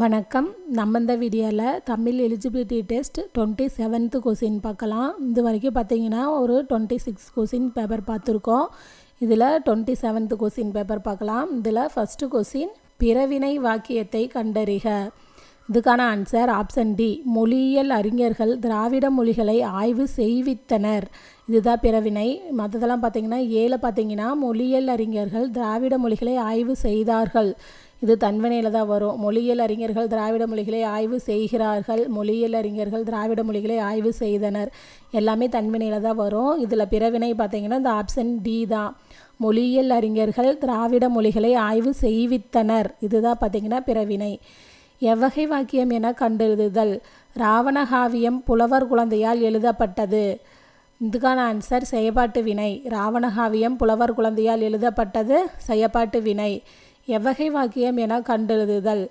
வணக்கம். நம்ம இந்த வீடியோவில் Tamil eligibility test 27th question பார்க்கலாம். இது வரைக்கும் பார்த்தீங்கன்னா ஒரு 26 கொஸ்டின் பேப்பர் பார்த்துருக்கோம். இதில் 27th கொஸ்டின் பேப்பர் பார்க்கலாம். இதில் ஃபஸ்ட்டு கொஸ்டின், பிறவினை வாக்கியத்தை கண்டறிக. இதுக்கான ஆன்சர் ஆப்ஷன் டி, மொழியியல் அறிஞர்கள் திராவிட மொழிகளை ஆய்வு செய்வித்தனர். இதுதான் பிறவினை. மற்றதெல்லாம் பார்த்தீங்கன்னா பார்த்தீங்கன்னா மொழியியல் அறிஞர்கள் திராவிட மொழிகளை ஆய்வு செய்தார்கள். இது தன்வினையில் தான் வரும். மொழியியல் அறிஞர்கள் திராவிட மொழிகளை ஆய்வு செய்கிறார்கள், மொழியியல் அறிஞர்கள் திராவிட மொழிகளை ஆய்வு செய்தனர், எல்லாமே தன்வினையில் தான் வரும். இதில் பிறவினை பார்த்தீங்கன்னா இந்த ஆப்ஷன் டி தான், மொழியியல் அறிஞர்கள் திராவிட மொழிகளை ஆய்வு செய்வித்தனர். இதுதான் பார்த்தீங்கன்னா பிறவினை. எவ்வகை வாக்கியம் என கண்டெழுதுதல். ராவணகாவியம் புலவர் குழந்தையால் எழுதப்பட்டது. இதுக்கான ஆன்சர் செயப்பாட்டு வினை. ராவணகாவியம் புலவர் குழந்தையால் எழுதப்பட்டது செயப்பாட்டு வினை. எவ்வகை வாக்கியம் என கண்டெழுதுதல்.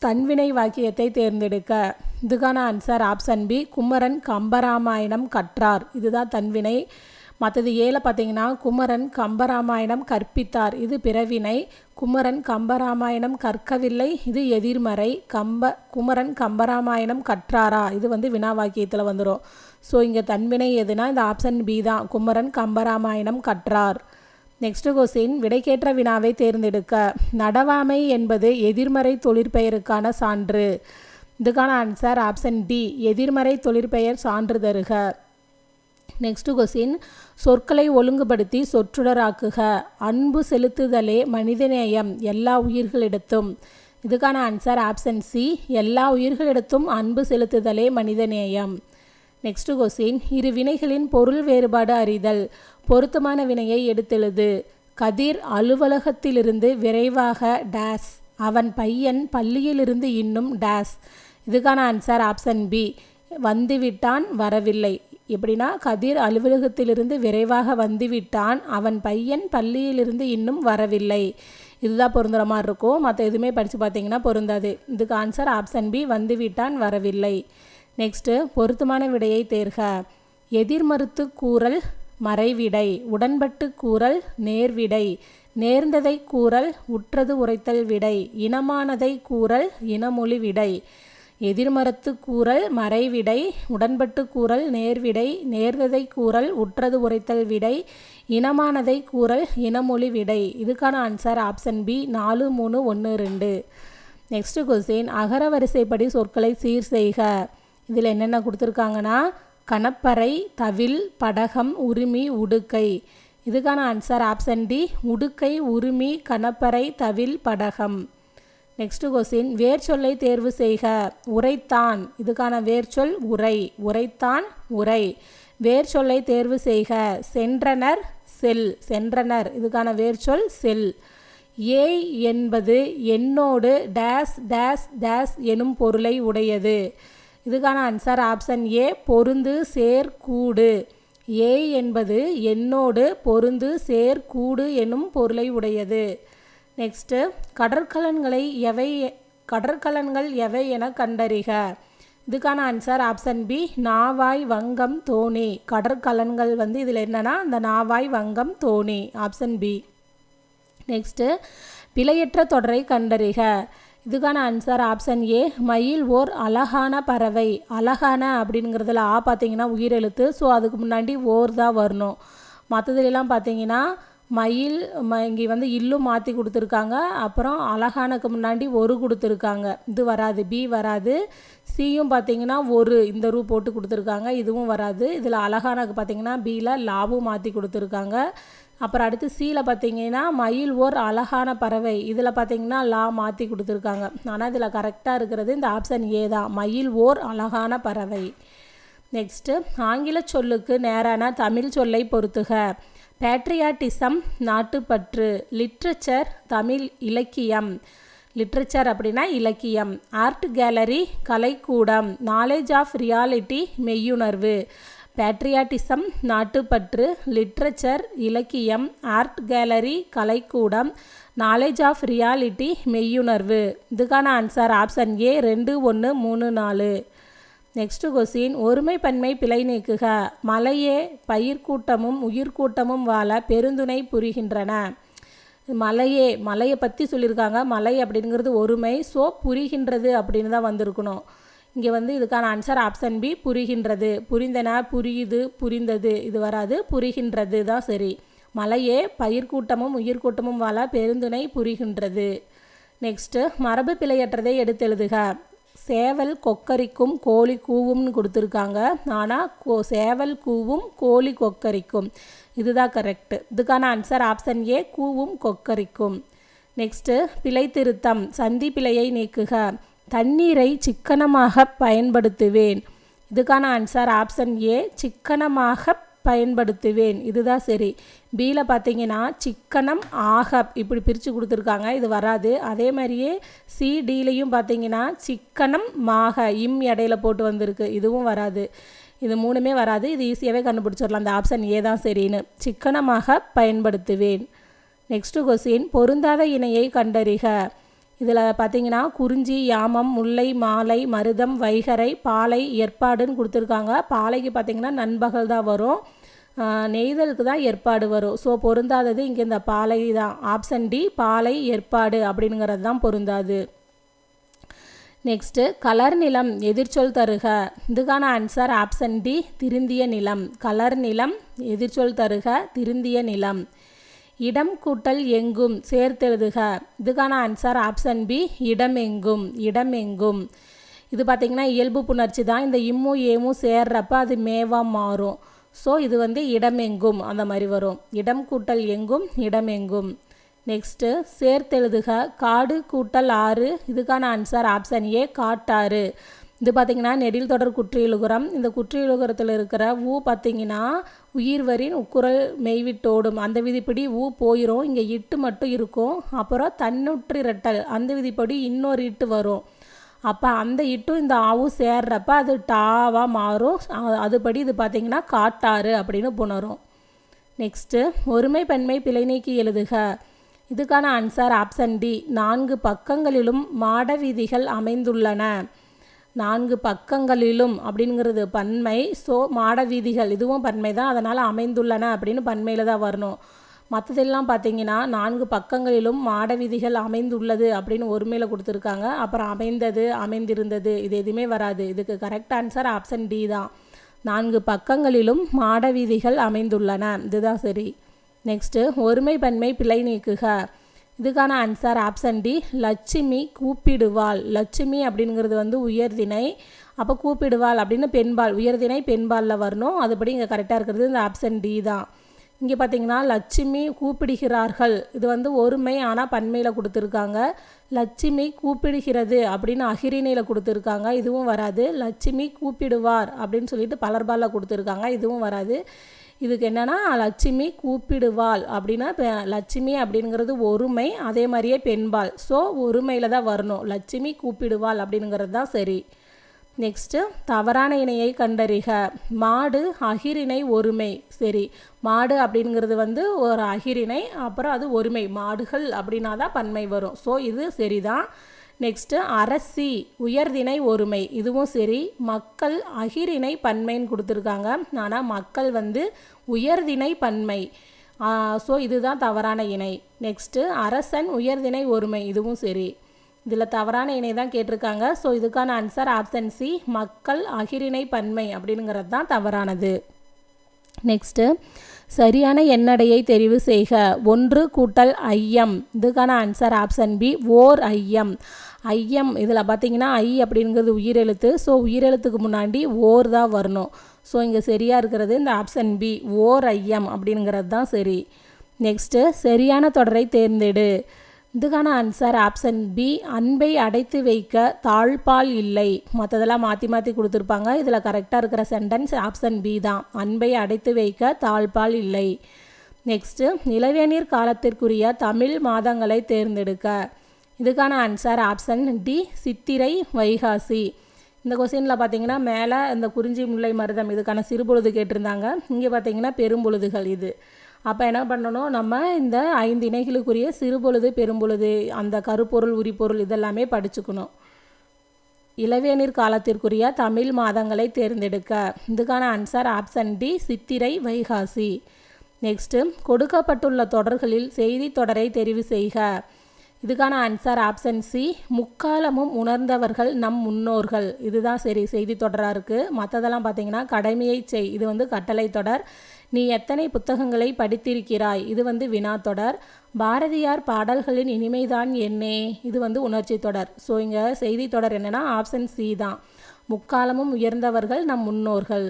தன்வினை வாக்கியத்தை தேர்ந்தெடுக்க. இதுக்கான answer option B, Kumaran Kambaramayanam கற்றார். இதுதான் தன்வினை. மற்றது பார்த்தீங்கன்னா குமரன் கம்பராமாயணம் கற்பித்தார். இது பிறவினை. குமரன் கம்பராமாயணம் கற்கவில்லை. இது எதிர்மறை. குமரன் கம்பராமாயணம் கற்றாரா, இது வினா வாக்கியத்தில் வந்துடும். ஸோ இங்கே தன்வினை எதுனா இந்த ஆப்ஷன் பி தான், குமரன் கம்பராமாயணம் கற்றார். நெக்ஸ்ட் கொஸ்டின், விடைக்கேற்ற வினாவை தேர்ந்தெடுக்க. நடவாமை என்பது எதிர்மறை தொழிற்பெயருக்கான சான்று. இதுக்கான ஆன்சர் ஆப்ஷன் டி, எதிர்மறை தொழிற்பெயர் சான்று தருக. நெக்ஸ்ட் கொஸ்டின், சொற்களை ஒழுங்குபடுத்தி சொற்றொடராக்குக. அன்பு செலுத்துதலே மனிதநேயம் எல்லா உயிர்களிடத்தும். இதுக்கான ஆன்சர் ஆப்ஷன் சி, எல்லா உயிர்களிடத்தும் அன்பு செலுத்துதலே மனிதநேயம். நெக்ஸ்ட் கொஸ்டின், இரு வினைகளின் பொருள் வேறுபாடு அறிதல். பொருத்தமான வினையை எடுத்தெழுது. கதிர் அலுவலகத்திலிருந்து விரைவாக டேஸ், அவன் பையன் பள்ளியிலிருந்து இன்னும் டேஸ். இதுக்கான ஆன்சர் ஆப்ஷன் பி, வந்துவிட்டான் வரவில்லை. எப்படின்னா கதிர் அலுவலகத்திலிருந்து விரைவாக வந்துவிட்டான், அவன் பையன் பள்ளியிலிருந்து இன்னும் வரவில்லை. இதுதான் பொருந்துற மாதிரி இருக்கும். மற்ற எதுவுமே படித்து பார்த்தீங்கன்னா பொருந்தாது. இதுக்கு ஆன்சர் ஆப்ஷன் பி, வந்துவிட்டான் வரவில்லை. நெக்ஸ்ட்டு, பொருத்தமான விடையை தேர்க. எதிர்மறுத்து கூறல் மறைவிடை, உடன்பட்டு கூறல் நேர்விடை, நேர்ந்ததை கூறல் உற்றது உரைத்தல் விடை, இனமானதை கூறல் இனமொழி விடை. எதிர்மறுத்து கூறல் மறைவிடை, உடன்பட்டு கூறல் நேர்விடை, நேர்ந்ததை கூறல் உற்றது உரைத்தல் விடை, இனமானதை கூறல் இனமொழி விடை. இதுக்கான answer option B, 4, 3, 1, 2. Next question, அகர வரிசைப்படி சொற்களை சீர் செய்க. இதில் என்னென்ன கொடுத்துருக்காங்கன்னா கணப்பறை, தவில், படகம், உரிமை, உடுக்கை. இதுக்கான ஆன்சர் ஆப்ஷன் டி, உடுக்கை, உரிமை, கணப்பறை, தவில், படகம். நெக்ஸ்ட் கொஸ்டின், வேர்ச்சொல்லை தேர்வு செய்க. உரைத்தான். இதுக்கான வேர்ச்சொல் உரை, உரைத்தான் உரை. வேர்ச்சொல்லை தேர்வு செய்க. சென்றனர் செல், சென்றனர். இதுக்கான வேர்ச்சொல் செல். ஏய் என்பது என்னோடு டேஸ் டேஸ் டேஸ் எனும் பொருளை உடையது. இதுக்கான ஆன்சர் ஆப்ஷன் ஏ, பொருந்து சேர் கூடு. ஏய் என்பது என்னோடு பொருந்து சேர் கூடு எனும் பொருளை உடையது. நெக்ஸ்ட்டு, கடற்கலன்கள் எவை என கண்டறிக. இதுக்கான ஆன்சர் ஆப்ஷன் பி, நாவாய், வங்கம், தோணி. கடற்கலன்கள் இதில் என்னன்னா இந்த நாவாய், வங்கம், தோணி. Option B. நெக்ஸ்ட்டு, பிழையற்ற தொடரை கண்டறிக. இதுக்கான ஆன்சர் ஆப்ஷன் ஏ, மயில் ஓர் அழகான பறவை. அழகான அப்படிங்கிறதுல பார்த்தீங்கன்னா உயிரெழுத்து. ஸோ அதுக்கு முன்னாடி ஓர் தான் வரணும். மற்றதுலாம் பார்த்தீங்கன்னா மயில் இங்கே இல்லும் மாற்றி கொடுத்துருக்காங்க. அப்புறம் அழகானக்கு முன்னாடி ஒரு கொடுத்துருக்காங்க. இது வராது, பி வராது. சியும் பார்த்தீங்கன்னா ஒரு இந்த ரூ போட்டு கொடுத்துருக்காங்க, இதுவும் வராது. இதில் அழகானக்கு பார்த்தீங்கன்னா பியில் லாவும் மாற்றி கொடுத்துருக்காங்க. அப்புறம் அடுத்து சியில் பார்த்தீங்கன்னா மயில் ஓர் அழகான பறவை. இதில் பார்த்தீங்கன்னா லா மாற்றி கொடுத்துருக்காங்க. ஆனால் இதில் கரெக்டாக இருக்கிறது இந்த ஆப்ஷன் ஏ தான், மயில் ஓர் அழகான பறவை. நெக்ஸ்ட்டு, ஆங்கில சொல்லுக்கு நேரான தமிழ் சொல்லை பொறுத்துக. பேட்ரியாட்டிசம் நாட்டுப்பற்று. லிட்ரேச்சர் தமிழ் இலக்கியம். லிட்ரேச்சர் அப்படின்னா இலக்கியம். ஆர்ட் கேலரி கலைக்கூடம். நாலேஜ் ஆஃப் ரியாலிட்டி மெய்யுணர்வு. பேட்ரியாட்டிசம் நாட்டுப்பற்று, லிட்ரேச்சர் இலக்கியம், ஆர்ட் கேலரி கலைக்கூடம், நாலேஜ் ஆஃப் ரியாலிட்டி மெய்யுணர்வு. இதுக்கான answer option A, 2, 1, 3, 4. Next question, ஒருமை பன்மை பிழை நீக்குக. மலையே பயிர்க்கூட்டமும் உயிர்க்கூட்டமும் வாழ பெருந்துணை புரிகின்றன. மலையை பற்றி சொல்லியிருக்காங்க. மலை அப்படிங்கிறது ஒருமை. ஸோ புரிகின்றது அப்படின்னு தான் வந்திருக்கணும். இங்கே வந்து இதுக்கான ஆன்சர் ஆப்ஷன் பி, புரிகின்றது. புரிந்தன, புரியுது, புரிந்தது இது வராது, புரிகின்றது தான் சரி. மலையே பயிர்க்கூட்டமும் உயிர்க்கூட்டமும் வாழ பெருந்துணை புரிகின்றது. நெக்ஸ்ட்டு மரபு பிழையற்றதை எடுத்தெழுதுக. சேவல் கொக்கரிக்கும், கோழி கூவும்னு கொடுத்துருக்காங்க. ஆனால் சேவல் கூவும், கோழி கொக்கரிக்கும், இதுதான் கரெக்டு. இதுக்கான ஆன்சர் ஆப்ஷன் ஏ, கூவும் கொக்கரிக்கும். நெக்ஸ்ட்டு பிழை திருத்தம். சந்தி பிழையை நீக்குக. தண்ணீரை சிக்கனமாக பயன்படுத்துவேன். இதுக்கான ஆன்சர் ஆப்ஷன் ஏ, சிக்கனமாக பயன்படுத்துவேன், இதுதான் சரி. பியில் பார்த்தீங்கன்னா சிக்கனம் ஆக இப்படி பிரித்து கொடுத்துருக்காங்க, இது வராது. அதே மாதிரியே சிடிலையும் பார்த்தீங்கன்னா சிக்கனம் மாக இம் இடையில போட்டு வந்திருக்கு, இதுவும் வராது. இது மூணுமே வராது. இது ஈஸியாகவே கண்டுபிடிச்சிடலாம். அந்த ஆப்ஷன் ஏ தான் சரின்னு. சிக்கனமாக பயன்படுத்துவேன். நெக்ஸ்ட்டு கொஸ்டின், பொருந்தாத இணையை கண்டறிக. இதில் பார்த்தீங்கன்னா குறிஞ்சி, யாமம், முல்லை, மாலை, மருதம், வைகறை, பாலை, ஏற்பாடுன்னு கொடுத்துருக்காங்க. பாலைக்கு பார்த்தீங்கன்னா நண்பகல் தான் வரும், நெய்தலுக்கு தான் ஏற்பாடு வரும். ஸோ பொருந்தாதது இங்கே இந்த பாலை தான். ஆப்ஷன் டி, பாலை ஏற்பாடு அப்படிங்கிறது தான் பொருந்தாது. நெக்ஸ்ட்டு கலர் நிலம் எதிர்ச்சொல் தருக. இதுக்கான ஆன்சர் ஆப்ஷன் டி, திருந்திய நிலம். கலர் நிலம் எதிர்ச்சொல் தருக, திருந்திய நிலம். இடம் கூட்டல் எங்கும் சேர்த்தெழுதுக. இதுக்கான ஆன்சர் ஆப்ஷன் பி, இடம் எங்கும். இடம் எங்கும் இது பார்த்திங்கன்னா இயல்பு புணர்ச்சி தான். இந்த இம்மும் ஏமும் சேர்றப்ப அது மேவாக மாறும். ஸோ இது வந்து இடம் எங்கும் அந்த மாதிரி வரும். இடம் கூட்டல் எங்கும், இடம் எங்கும். நெக்ஸ்ட்டு சேர்த்தெழுதுக. காடு கூட்டல் ஆறு. இதுக்கான ஆன்சர் ஆப்ஷன் ஏ, காட்டாறு. இது பார்த்திங்கன்னா நெடில் தொடர் குற்றியலுகரம். இந்த குற்றியலுகரத்தில் இருக்கிற ஊ பார்த்திங்கன்னா உயிர்வரின் உக்குரல் மெய்விட்டோடும் அந்த விதிப்படி ஊ போயிடும். இங்கே இட்டு மட்டும் இருக்கும். அப்புறம் தன்னுற்று இரட்டல் அந்த விதிப்படி இன்னொரு இட்டு வரும். அப்போ அந்த இட்டும் இந்த ஆவும் சேர்றப்ப அது டாவாக மாறும். அதுபடி இது பார்த்திங்கன்னா காட்டாறு அப்படின்னு புணரும். நெக்ஸ்ட்டு ஒருமை பன்மை பிழை நீக்கி எழுதுக. இதுக்கான ஆன்சர் ஆப்ஷன் டி, 4 பக்கங்களிலும் மாட வீதிகள் அமைந்துள்ளன. 4 பக்கங்களிலும் அப்படிங்கிறது பன்மை. ஸோ மாட வீதிகள் இதுவும் பன்மை தான், அதனால் அமைந்துள்ளன அப்படின்னு பன்மையில் தான் வரணும். மற்றதெல்லாம் பார்த்தீங்கன்னா 4 பக்கங்களிலும் மாட வீதிகள் அமைந்துள்ளது அப்படின்னு ஒருமையில் கொடுத்துருக்காங்க. அப்புறம் அமைந்தது, அமைந்திருந்தது இது எதுவுமே வராது. இதுக்கு கரெக்ட் ஆன்சர் ஆப்ஷன் டி தான். 4 பக்கங்களிலும் மாட வீதிகள் அமைந்துள்ளன, இதுதான் சரி. நெக்ஸ்ட்டு ஒருமை பன்மை பிழை நீக்குக. இதுக்கான ஆன்சர் ஆப்ஷன் டி, லட்சுமி கூப்பிடுவாள். லட்சுமி அப்படிங்கிறது வந்து உயர்திணை. அப்போ கூப்பிடுவாள் அப்படின்னு பெண்பால், உயர்திணை பெண்பாலில் வரணும். அதுபடி இங்கே கரெக்டாக இருக்கிறது இந்த ஆப்ஷன் டி தான். இங்கே பார்த்தீங்கன்னா லட்சுமி கூப்பிடுகிறார்கள் இது வந்து ஒருமை, ஆனால் பன்மையில் கொடுத்துருக்காங்க. லட்சுமி கூப்பிடுகிறது அப்படின்னு அகிரிணையில் கொடுத்துருக்காங்க, இதுவும் வராது. லட்சுமி கூப்பிடுவார் அப்படின்னு சொல்லிட்டு பலர்பாலில் கொடுத்துருக்காங்க, இதுவும் வராது. இதுக்கு என்னென்னா லட்சுமி கூப்பிடுவாள் அப்படின்னா லட்சுமி அப்படிங்கிறது ஒருமை, அதே மாதிரியே பெண்பால். ஸோ ஒருமையில் தான் வரணும். லட்சுமி கூப்பிடுவாள் அப்படிங்கிறது தான் சரி. நெக்ஸ்ட்டு தவறான இணையை கண்டறிக. மாடு அகிரிணை ஒருமை. சரி, மாடு அப்படிங்கிறது வந்து ஒரு அகிரிணை, அப்புறம் அது ஒருமை. மாடுகள் அப்படின்னா தான் பன்மை வரும். ஸோ இது சரிதான். நெக்ஸ்ட்டு அரசி உயர்திணை ஒருமை, இதுவும் சரி. மக்கள் அகிரிணை பன்மைன்னு கொடுத்துருக்காங்க, ஆனால் மக்கள் வந்து உயர்திணை பன்மை. ஸோ இதுதான் தவறான இணை. நெக்ஸ்ட்டு அரசன் உயர்திணை ஒருமை, இதுவும் சரி. இதில் தவறான இணை தான் கேட்டிருக்காங்க. ஸோ இதுக்கான ஆன்சர் ஆப்ஷன் சி, மக்கள் அகிரிணை பன்மை அப்படிங்கிறது தான் தவறானது. நெக்ஸ்ட்டு சரியான எண்ணடையை தெரிவு செய்க. 1 கூட்டல் ஐயம். இதுக்கான ஆன்சர் ஆப்ஷன் பி, ஓர் ஐயம். ஐயம் இதில் பார்த்தீங்கன்னா ஐ அப்படிங்கிறது உயிரெழுத்து. ஸோ உயிரெழுத்துக்கு முன்னாடி ஓர் தான் வரணும். ஸோ இங்கே சரியாக இருக்கிறது இந்த ஆப்ஷன் பி, ஓர் ஐயம் அப்படிங்கிறது தான் சரி. நெக்ஸ்ட்டு சரியான தொடரை தேர்ந்தெடு. இதுக்கான ஆன்சர் ஆப்ஷன் பி, அன்பை அடைத்து வைக்க தாழ்பால் இல்லை. மற்றதெல்லாம் மாற்றி மாற்றி கொடுத்துருப்பாங்க. இதில் கரெக்டாக இருக்கிற சென்டென்ஸ் ஆப்ஷன் பி தான், அன்பை அடைத்து வைக்க தாழ்பால் இல்லை. நெக்ஸ்ட்டு இளவேநீர் காலத்திற்குரிய தமிழ் மாதங்களை தேர்ந்தெடுக்க. இதுக்கான ஆன்சர் ஆப்ஷன் டி, சித்திரை, வைகாசி. இந்த கொஸ்டினில் பார்த்தீங்கன்னா மேலே இந்த குறிஞ்சி, முல்லை, மருதம் இதுக்கான சிறுபொழுது கேட்டிருந்தாங்க. இங்கே பார்த்தீங்கன்னா பெரும்பொழுதுகள் இது. அப்போ என்ன பண்ணணும், நம்ம இந்த 5 இணைகளுக்குரிய சிறுபொழுது, பெரும்பொழுது, அந்த கருப்பொருள், உரிப்பொருள் இதெல்லாமே படிச்சுக்கணும். இளவேநீர் காலத்திற்குரிய தமிழ் மாதங்களை தேர்ந்தெடுக்க. இதுக்கான ஆன்சர் ஆப்ஷன் டி, சித்திரை, வைகாசி. நெக்ஸ்ட்டு கொடுக்கப்பட்டுள்ள தொடர்களில் செய்தி தொடரை தெரிவு செய்க. இதுக்கான ஆன்சர் ஆப்ஷன் சி, முக்காலமும் உணர்ந்தவர்கள் நம் முன்னோர்கள். இதுதான் சரி, செய்தி தொடராக இருக்குது. மற்றதெல்லாம் பார்த்தீங்கன்னா கடமையை செய், இது வந்து கட்டளை தொடர். நீ எத்தனை புத்தகங்களை படித்திருக்கிறாய், இது வந்து வினாத்தொடர். பாரதியார் பாடல்களின் இனிமைதான் என்னே, இது வந்து உணர்ச்சி தொடர். ஸோ இங்கே செய்தி தொடர் என்னென்னா ஆப்ஷன் சி தான், முக்காலமும் உயர்ந்தவர்கள் நம் முன்னோர்கள்.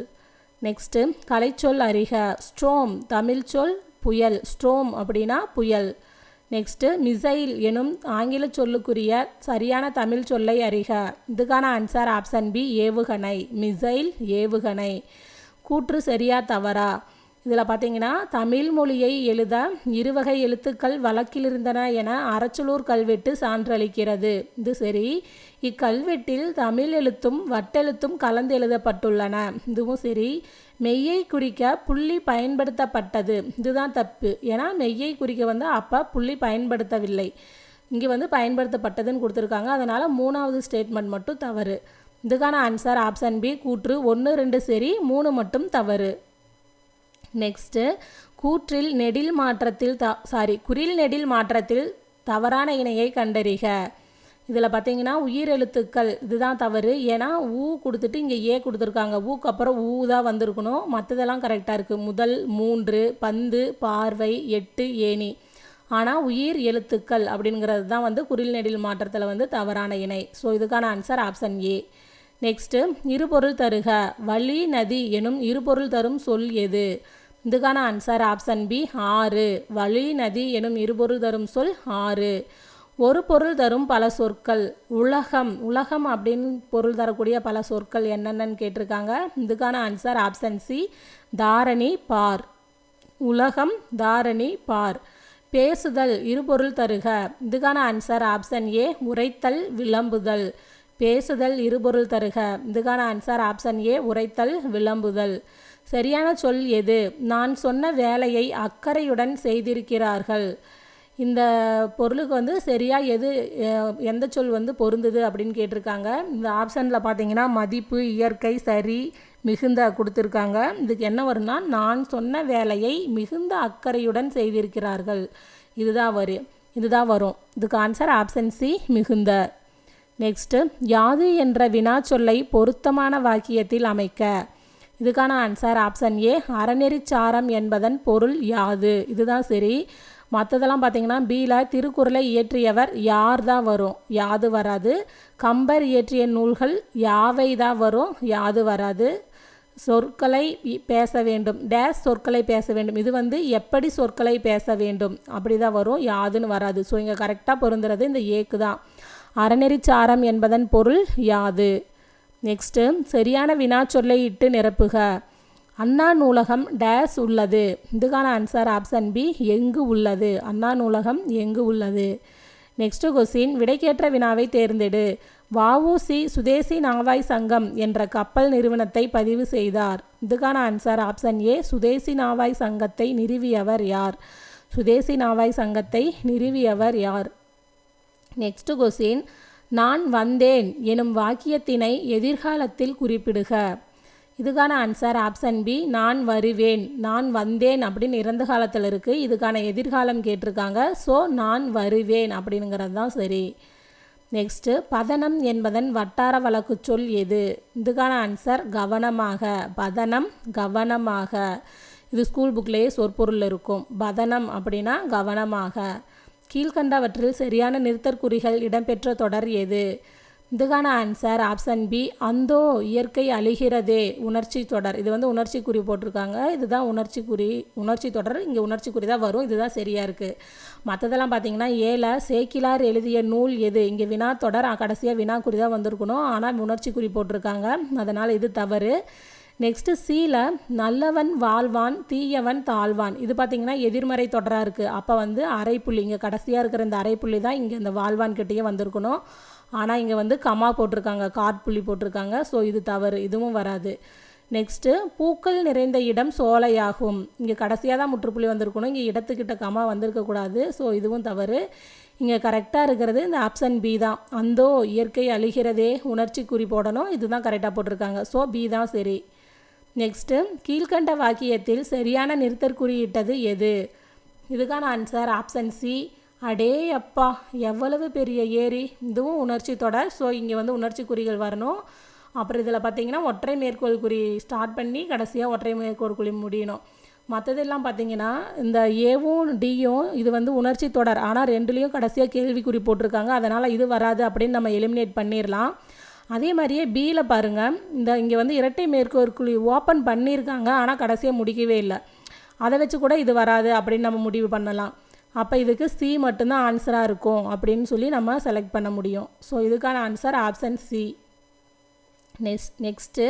நெக்ஸ்ட்டு கலைச்சொல் அறிக. ஸ்ட்ரோம் தமிழ் சொல் புயல், ஸ்ட்ரோம் அப்படின்னா புயல். நெக்ஸ்ட்டு மிசைல் எனும் ஆங்கில சொல்லுக்குரிய சரியான தமிழ் சொல்லை அறிக. இதுக்கான ஆன்சர் ஆப்ஷன் பி, ஏவுகணை. மிசைல் ஏவுகணை. கூற்று சரியா தவறா. இதில் பார்த்தீங்கன்னா தமிழ் மொழியை எழுத இருவகை எழுத்துக்கள் வழக்கிலிருந்தன என அரச்சலூர் கல்வெட்டு சான்றளிக்கிறது. இது சரி. இக்கல்வெட்டில் தமிழ் எழுத்தும் வட்டெழுத்தும் கலந்து எழுதப்பட்டுள்ளன. இதுவும் சரி. மெய்யை குறிக்க புள்ளி பயன்படுத்தப்பட்டது. இதுதான் தப்பு. ஏன்னா மெய்யை குறிக்க வந்து அப்போ புள்ளி பயன்படுத்தவில்லை, இங்கே வந்து பயன்படுத்தப்பட்டதுன்னு கொடுத்துருக்காங்க. அதனால் 3வது ஸ்டேட்மெண்ட் மட்டும் தவறு. இதுக்கான ஆன்சர் ஆப்ஷன் பி, கூற்று 1, 2 சரி, 3 மட்டும் தவறு. நெக்ஸ்ட்டு கூற்றில் நெடில் மாற்றத்தில் குறில் நெடில் மாற்றத்தில் தவறான இணையை கண்டறிக. இதில் பார்த்தீங்கன்னா உயிர் எழுத்துக்கள் இதுதான் தவறு. ஏன்னா ஊ கொடுத்துட்டு இங்கே ஏ கொடுத்துருக்காங்க. ஊக்கு அப்புறம் ஊ தான் வந்திருக்கணும். மற்றதெல்லாம் கரெக்டாக இருக்குது. முதல் 3, பந்து, பார்வை, 8, ஏணி. ஆனால் உயிர் எழுத்துக்கள் அப்படிங்கிறது தான் வந்து குறில் நெடில் மாற்றத்தில் வந்து தவறான இணை. ஸோ இதுக்கான ஆன்சர் ஆப்ஷன் ஏ. நெக்ஸ்ட்டு இருபொருள் தருக. வழி நதி எனும் இருபொருள் தரும் சொல் எது. இதுக்கான ஆன்சர் ஆப்ஷன் பி, ஆறு. வழி நதி எனும் இருபொருள் தரும் சொல் ஆறு. ஒரு பொருள் தரும் பல சொற்கள். உலகம், உலகம் அப்படின்னு பொருள் தரக்கூடிய பல சொற்கள் என்னென்னு கேட்டிருக்காங்க. இதுக்கான ஆன்சர் ஆப்ஷன் சி, தாரணி, பார். உலகம், தாரணி, பார். பேசுதல் இருபொருள் தருக. இதுக்கான ஆன்சர் ஆப்ஷன் ஏ, உரைத்தல், விளம்புதல். பேசுதல் இருபொருள் தருக. இதுக்கான ஆன்சர் ஆப்ஷன் ஏ, உரைத்தல், விளம்புதல். சரியான சொல் எது. நான் சொன்ன வேலையை அக்கறையுடன் செய்திருக்கிறார்கள். இந்த பொருளுக்கு வந்து சரியாக எந்த சொல் வந்து பொருந்துது அப்படின்னு கேட்டிருக்காங்க. இந்த ஆப்ஷனில் பார்த்தீங்கன்னா மதிப்பு, இயற்கை, சரி, மிகுந்த கொடுத்துருக்காங்க. இதுக்கு என்ன வரும்னா நான் சொன்ன வேலையை மிகுந்த அக்கறையுடன் செய்திருக்கிறார்கள். இதுதான் வரும். இதுக்கு ஆன்சர் ஆப்ஷன் சி, மிகுந்த. நெக்ஸ்ட்டு யாது என்ற வினா சொல்லை பொருத்தமான வாக்கியத்தில் அமைக்க. இதுக்கான ஆன்சர் ஆப்ஷன் ஏ, அறநெறிச்சாரம் என்பதன் பொருள் யாது. இதுதான் சரி. மற்றதெல்லாம் பார்த்தீங்கன்னா பியில் திருக்குறளை இயற்றியவர் யார் தான் வரும், யாது வராது. கம்பர் இயற்றிய நூல்கள் யாவை தான் வரும், யாது வராது. சொற்களை பேச வேண்டும், டேஸ் சொற்களை பேச வேண்டும். இது வந்து எப்படி சொற்களை பேச வேண்டும் அப்படி தான் வரும், யாதுன்னு வராது. ஸோ இங்கே கரெக்டாக பொருந்துறது இந்த ஏக்கு தான். அறநெறிச்சாரம் என்பதன் பொருள் யாது. நெக்ஸ்ட்டு சரியான வினா சொல்லை இட்டு நிரப்புக. அண்ணா நூலகம் டேஸ் உள்ளது. இதுக்கான ஆன்சர் ஆப்ஷன் பி, எங்கு உள்ளது. அண்ணா நூலகம் எங்கு உள்ளது. நெக்ஸ்ட்டு கொஸ்டின் விடைக்கேற்ற வினாவை தேர்ந்தெடு. வஉசி சுதேசி நாவாய் சங்கம் என்ற கப்பல் நிறுவனத்தை பதிவு செய்தார். இதுக்கான ஆன்சர் ஆப்ஷன் ஏ, சுதேசி நாவாய் சங்கத்தை நிறுவியவர் யார். சுதேசி நாவாய் சங்கத்தை நிறுவியவர் யார். நெக்ஸ்ட் கொஸ்டின் நான் வந்தேன் எனும் வாக்கியத்தினை எதிர்காலத்தில் குறிப்பிடுக. இதுக்கான ஆன்சர் ஆப்ஷன் பி, நான் வருவேன். நான் வந்தேன் அப்படின்னு இறந்த காலத்தில் இருக்குது. இதுக்கான எதிர்காலம் கேட்டிருக்காங்க. ஸோ நான் வருவேன் அப்படிங்கிறது தான் சரி. நெக்ஸ்ட்டு பதனம் என்பதன் வட்டார வழக்கு சொல் எது. இதுக்கான ஆன்சர் கவனமாக. பதனம் கவனமாக. இது ஸ்கூல் புக்லேயே சொற்பொருள் இருக்கும். பதனம் அப்படின்னா கவனமாக. கீழ்கண்டவற்றில் சரியான நிறுத்தற்குறிகள் இடம்பெற்ற தொடர் எது. இதுக்கான ஆன்சர் ஆப்ஷன் பி, அந்தோ இயற்கை அழிகிறதே உணர்ச்சி தொடர். இது வந்து உணர்ச்சி குறி போட்டிருக்காங்க. இதுதான் உணர்ச்சி தொடர். இங்கே உணர்ச்சி குறி தான் வரும். இதுதான் சரியாக இருக்குது. மற்றதெல்லாம் பார்த்தீங்கன்னா ஏல சேக்கிலார் எழுதிய நூல் எது. இங்கே வினா தொடர், கடைசியாக வினா குறி தான் வந்திருக்கணும். ஆனால் உணர்ச்சி குறி போட்டிருக்காங்க. அதனால் இது தவறு. நெக்ஸ்ட்டு சீல நல்லவன் வாழ்வான் தீயவன் தாழ்வான். இது பார்த்திங்கன்னா எதிர்மறை தொடராக இருக்குது. அப்போ வந்து அரைப்புள்ளி, இங்கே கடைசியாக இருக்கிற இந்த அரைப்புள்ளி தான் இங்கே இந்த வாழ்வான் கிட்டேயே வந்திருக்கணும். ஆனால் இங்கே வந்து கமா போட்டிருக்காங்க, காட்புள்ளி போட்டிருக்காங்க. ஸோ இது தவறு, இதுவும் வராது. நெக்ஸ்ட்டு பூக்கள் நிறைந்த இடம் சோலையாகும். இங்கே கடைசியாக தான் முற்றுப்புள்ளி வந்திருக்கணும். இங்கே இடத்துக்கிட்ட கமா வந்திருக்கக்கூடாது. ஸோ இதுவும் தவறு. இங்கே கரெக்டாக இருக்கிறது இந்த ஆப்ஷன் பி தான். அந்தோ இயற்கை அழிகிறதே உணர்ச்சி குறி போடணும். இதுதான் கரெக்டாக போட்டிருக்காங்க. ஸோ பி தான் சரி. நெக்ஸ்ட்டு கீழ்கண்ட வாக்கியத்தில் சரியான நிறுத்தற் குறியிட்டது எது? இதுக்கான ஆன்சர் ஆப்ஷன் சி. அடே அப்பா எவ்வளவு பெரிய ஏரி. இதுவும் உணர்ச்சி தொடர். ஸோ இங்கே வந்து உணர்ச்சி குறிகள் வரணும். அப்புறம் இதில் பார்த்தீங்கன்னா ஒற்றை மேற்கோள் குறி ஸ்டார்ட் பண்ணி கடைசியாக ஒற்றை மேற்கோள் குறி முடியணும். மற்றதெல்லாம் பார்த்தீங்கன்னா இந்த ஏவும் டியும் இது வந்து உணர்ச்சி தொடர். ஆனால் ரெண்டுலேயும் கடைசியாக கேள்விக்குறி போட்டிருக்காங்க. அதனால் இது வராது அப்படின்னு நம்ம எலிமினேட் பண்ணிடலாம். அதே மாதிரியே பியில் பாருங்கள், இங்கே வந்து இரட்டை மேற்கோள் குறி ஓப்பன் பண்ணியிருக்காங்க, ஆனால் கடைசியாக முடிக்கவே இல்லை. அதை வச்சு கூட இது வராது அப்படின்னு நம்ம முடிவு பண்ணலாம். அப்போ இதுக்கு சி மட்டும்தான் ஆன்சராக இருக்கும் அப்படின்னு சொல்லி நம்ம செலக்ட் பண்ண முடியும். ஸோ இதுக்கான ஆன்சர் ஆப்ஷன் சி. நெக்ஸ்ட்டு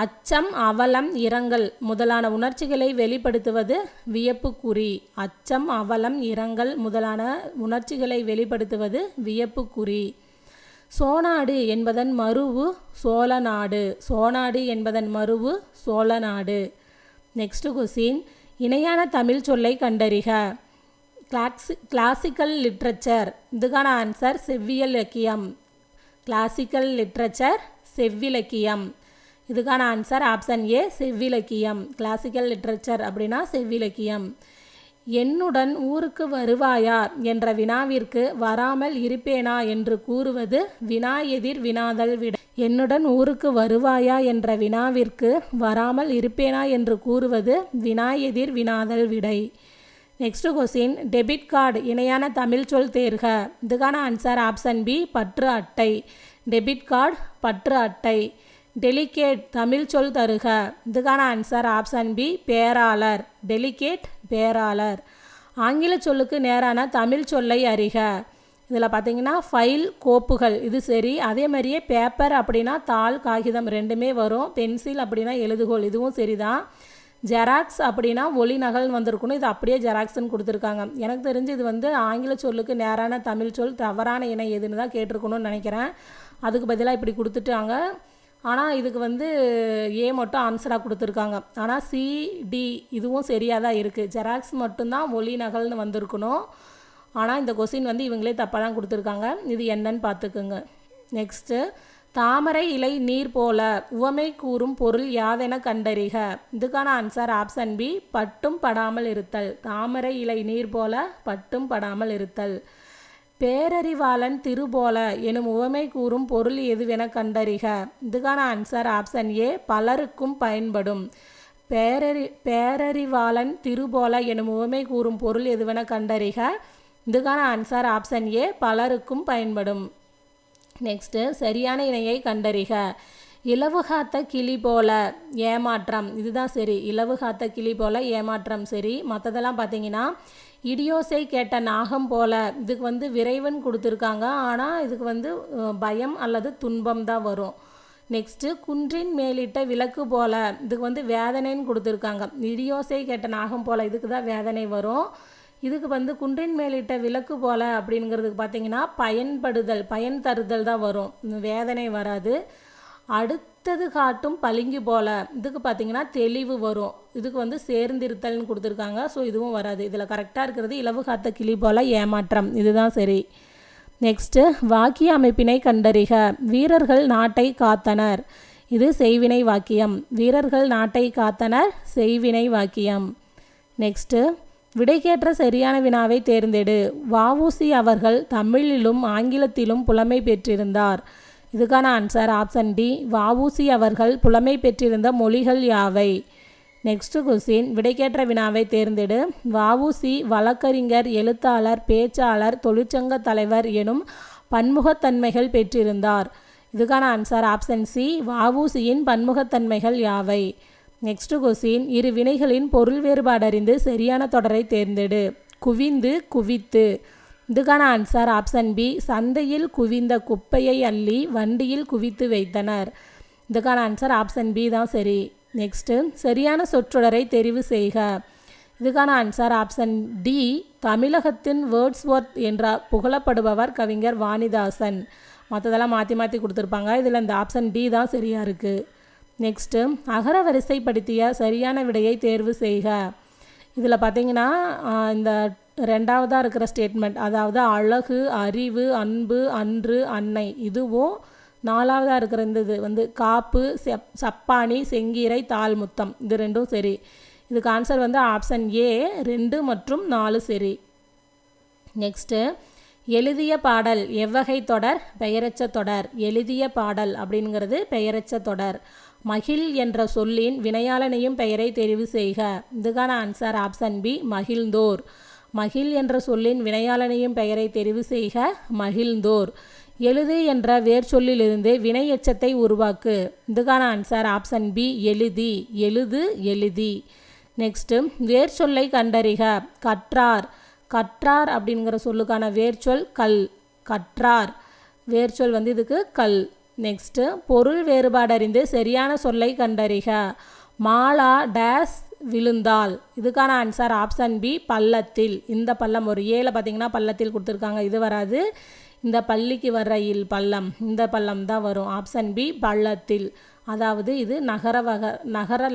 அச்சம், அவலம், இரங்கல் முதலான உணர்ச்சிகளை வெளிப்படுத்துவது வியப்புக்குறி. அச்சம், அவலம், இரங்கல் முதலான உணர்ச்சிகளை வெளிப்படுத்துவது வியப்புக்குறி. சோனாடு என்பதன் மருவு சோழநாடு. சோனாடு என்பதன் மருவு சோழநாடு. நெக்ஸ்ட் கொஸ்டின், இணையான தமிழ் சொல்லை கண்டறிக. Classical literature. இதுக்கான ஆன்சர் செவ்வியலக்கியம். கிளாசிக்கல் லிட்ரேச்சர் செவ்விலக்கியம். இதுக்கான ஆன்சர் ஆப்ஷன் ஏ செவ்விலக்கியம். கிளாசிக்கல் லிட்ரேச்சர் அப்படின்னா செவ்விலக்கியம். என்னுடன் ஊருக்கு வருவாயா என்ற வினாவிற்கு வராமல் இருப்பேனா என்று கூறுவது வினா எதிர் வினாதல் விடை. என்னுடன் ஊருக்கு வருவாயா என்ற வினாவிற்கு வராமல் இருப்பேனா என்று கூறுவது வினா எதிர் வினாதல் விடை. நெக்ஸ்ட் கொஸ்டின், டெபிட் கார்டு இணையான தமிழ் சொல் தேர்க. இதுக்கான ஆன்சர் ஆப்ஷன் பி பற்று அட்டை. டெபிட் கார்டு பற்று அட்டை. டெலிகேட் தமிழ் சொல் தருக. இதுக்கான ஆன்சர் ஆப்ஷன் பி பேராளர். டெலிகேட் பேராளர். ஆங்கில சொல்லுக்கு நேரான தமிழ் சொல்லை அறிக. இதில் பார்த்தீங்கன்னா ஃபைல் கோப்புகள் இது சரி. அதே மாதிரியே பேப்பர் அப்படின்னா தாள் காகிதம் ரெண்டுமே வரும். பென்சில் அப்படின்னா எழுதுகோள் இதுவும் சரிதான். ஜெராக்ஸ் அப்படின்னா ஒளி நகல் வந்திருக்கணும். இது அப்படியே ஜெராக்ஸ்ன்னு கொடுத்துருக்காங்க. எனக்கு தெரிஞ்சு இது வந்து ஆங்கில சொல்லுக்கு நேரான தமிழ் சொல் தவறான இணை எதுன்னு தான் கேட்டிருக்கணும்னு நினைக்கிறேன். அதுக்கு பதிலாக இப்படி கொடுத்துட்டாங்க. ஆனால் இதுக்கு வந்து ஏ மட்டும் ஆன்சராக கொடுத்துருக்காங்க. ஆனால் சிடி இதுவும் சரியாக தான் இருக்குது. ஜெராக்ஸ் மட்டும்தான் ஒளி நகல்னு வந்திருக்கணும். ஆனால் இந்த கொஸ்டின் வந்து இவங்களே தப்பாக தான் கொடுத்துருக்காங்க. இது என்னன்னு பார்த்துக்குங்க. நெக்ஸ்ட்டு, தாமரை இலை நீர் போல உவமை கூறும் பொருள் யாதென கண்டறிக. இதுக்கான ஆன்சர் ஆப்ஷன் பி பட்டும் படாமல் இருத்தல். தாமரை இலை நீர் போல பட்டும் படாமல் இருத்தல். பேரறிவாளன் திருபோல எனும் உவமை கூறும் பொருள் எதுவென கண்டறிக. இதுக்கான ஆன்சர் ஆப்ஷன் ஏ பலருக்கும் பயன்படும். பேரறிவாளன் திருபோல எனும் உவமை கூறும் பொருள் எதுவென கண்டறிக. இதுக்கான ஆன்சர் ஆப்ஷன் ஏ பலருக்கும் பயன்படும். நெக்ஸ்ட்டு, சரியான இணையை கண்டறிக. இலவு காத்த கிளி போல ஏமாற்றம் இதுதான் சரி. இலவு காத்த கிளி போல ஏமாற்றம் சரி. மற்றதெல்லாம் பார்த்தீங்கன்னா இடியோசை கேட்ட நாகம் போல இதுக்கு வந்து விரைவன் கொடுத்துருக்காங்க. ஆனால் இதுக்கு வந்து பயம் அல்லது துன்பம் தான் வரும். நெக்ஸ்ட்டு, குன்றின் மேலிட்ட விளக்கு போல இதுக்கு வந்து வேதனைன்னு கொடுத்துருக்காங்க. இடியோசை கேட்ட நாகம் போல இதுக்கு தான் வேதனை வரும். இதுக்கு வந்து குன்றின் மேலிட்ட விளக்கு போல அப்படிங்கிறதுக்கு பார்த்தீங்கன்னா பயன்படுதல் பயன் தருதல் தான் வரும். வேதனை வராது. அடுத்தது காட்டும் பளிங்கு போல இதுக்கு பார்த்தீங்கன்னா தெளிவு வரும். இதுக்கு வந்து சேர்ந்திருத்தல்னு கொடுத்துருக்காங்க. ஸோ இதுவும் வராது. இதில் கரெக்டாக இருக்கிறது இலவு காத்த கிளி போல ஏமாற்றம் இதுதான் சரி. நெக்ஸ்ட்டு, வாக்கிய அமைப்பினை கண்டறிக. வீரர்கள் நாட்டை காத்தனர். இது செய்வினை வாக்கியம். வீரர்கள் நாட்டை காத்தனர் செய்வினை வாக்கியம். நெக்ஸ்ட்டு, விடைக்கேற்ற சரியான வினாவை தேர்ந்தெடு. வ.உ.சி. அவர்கள் தமிழிலும் ஆங்கிலத்திலும் புலமை பெற்றிருந்தார். இதுக்கான ஆன்சர் ஆப்ஷன் டி வ.உ.சி. அவர்கள் புலமை பெற்றிருந்த மொழிகள் யாவை. நெக்ஸ்ட் கொஸ்டின், விடைக்கேற்ற வினாவை தேர்ந்தெடு. வ.உ.சி. வழக்கறிஞர், எழுத்தாளர், பேச்சாளர், தொழிற்சங்க தலைவர் எனும் பன்முகத்தன்மைகள் பெற்றிருந்தார். இதுக்கான ஆன்சர் ஆப்ஷன் சி வ.உ.சி.யின் பன்முகத்தன்மைகள் யாவை. நெக்ஸ்ட் கொஸ்டின், இரு வினைகளின் பொருள் வேறுபாடு அறிந்து சரியான தொடரை தேர்ந்தெடு. குவிந்து, குவித்து. இதுக்கான ஆன்சர் ஆப்ஷன் பி சந்தையில் குவிந்த குப்பையை அள்ளி வண்டியில் குவித்து வைத்தனர். இதுக்கான ஆன்சர் ஆப்ஷன் பி தான் சரி. நெக்ஸ்ட்டு, சரியான சொற்றொடரை தெரிவு செய்க. இதுக்கான ஆன்சர் ஆப்ஷன் டி தமிழகத்தின் வேர்ட்ஸ்வொர்த் என்ற புகழப்படுபவர் கவிஞர் வாணிதாசன். மற்றதெல்லாம் மாற்றி மாற்றி கொடுத்துருப்பாங்க. இதில் இந்த ஆப்ஷன் டி தான் சரியாக இருக்குது. நெக்ஸ்ட்டு, அகர வரிசைப்படுத்திய சரியான விடையை தேர்வு செய்க. இதில் பார்த்தீங்கன்னா இந்த ரெண்டாவதாக இருக்கிற ஸ்டேட்மெண்ட், அதாவது அழகு, அறிவு, அன்பு, அன்று, அன்னை இதுவும் 4வதாக இருக்கிற இந்த இது வந்து காப்பு, சப்பானி, செங்கீரை, தாள்முத்தம், இது ரெண்டும் சரி. இதுக்கு ஆன்சர் வந்து ஆப்ஷன் ஏ 2 மற்றும் 4 சரி. நெக்ஸ்ட்டு, எழுதிய பாடல் எவ்வகை தொடர்? பெயரச்ச தொடர். எழுதிய பாடல் அப்படிங்கிறது பெயரச்ச தொடர். மகிழ் என்ற சொல்லின் வினையாளனையும் பெயரை தெரிவு செய்க. இதுக்கான ஆன்சர் ஆப்ஷன் பி மகிழ்ந்தோர். மகிழ் என்ற சொல்லின் வினையாளனையும் பெயரை தெரிவு செய்க. மகிழ்ந்தோர். எழுது என்ற வேர் சொல்லிலிருந்து வினை எச்சத்தை உருவாக்கு. இதுக்கான ஆன்சர் ஆப்ஷன் பி எழுதி. எழுது, எழுதி. நெக்ஸ்ட்டு, வேர் சொல்லை கண்டறிக. கற்றார். கற்றார் அப்படிங்கிற சொல்லுக்கான வேர்ச்சொல் கல். கற்றார் வேர்ச்சொல் வந்து இதுக்கு கல். நெக்ஸ்ட்டு, பொருள் வேறுபாடறிந்து சரியான சொல்லை கண்டறிக. மாலா டேஸ் விழுந்தாள். இதுக்கான ஆன்சர் ஆப்ஷன் பி பள்ளத்தில். இந்த பள்ளம் ஒரு ஏல பார்த்தீங்கன்னா பள்ளத்தில் கொடுத்துருக்காங்க, இது வராது. இந்த பள்ளிக்கு வர்ற இல் பள்ளம், இந்த பள்ளம் தான் வரும். ஆப்ஷன் பி பள்ளத்தில். அதாவது இது நகர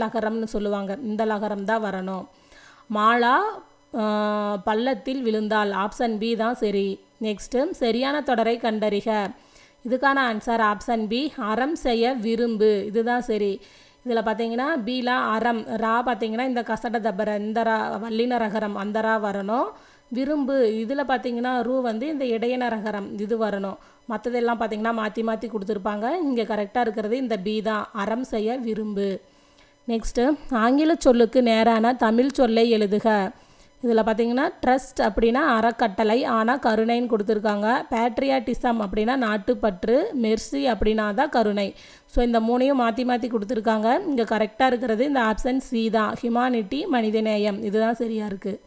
லகரம்னு சொல்லுவாங்க, இந்த லகரம் தான் வரணும். மாலா பள்ளத்தில் விழுந்தாள். ஆப்ஷன் பி தான் சரி. நெக்ஸ்ட்டு, சரியான தொடரை கண்டறிக. இதுக்கான ஆன்சர் ஆப்ஷன் பி அறம் செய்ய விரும்பு. இதுதான் சரி. இதில் பார்த்தீங்கன்னா பீலா அறம், ரா பார்த்தீங்கன்னா இந்த கசட தபர, இந்த ரா வல்லின ரகரம், அந்த ரா வரணும். விரும்பு இதில் பார்த்தீங்கன்னா ரூ வந்து இந்த இடையன ரகரம், இது வரணும். மற்றதெல்லாம் பார்த்தீங்கன்னா மாற்றி மாற்றி கொடுத்துருப்பாங்க. இங்கே கரெக்டாக இருக்கிறது இந்த பி தான், அறம் செய்ய விரும்பு. நெக்ஸ்ட்டு, ஆங்கில சொல்லுக்கு நேரான தமிழ் சொல்லை எழுதுக. இதில் பார்த்தீங்கன்னா ட்ரஸ்ட் அப்படின்னா அறக்கட்டளை, ஆனால் கருணைன்னு கொடுத்துருக்காங்க. பேட்ரியாட்டிசம் அப்படின்னா நாட்டுப்பற்று, மெர்சி அப்படின்னா தான் கருணை. ஸோ இந்த மூணையும் மாற்றி மாற்றி கொடுத்துருக்காங்க. இங்கே கரெக்டாக இருக்கிறது இந்த ஆப்ஷன் சி தான், ஹியூமானிட்டி, மனிதநேயம், இதுதான் சரியாக இருக்குது.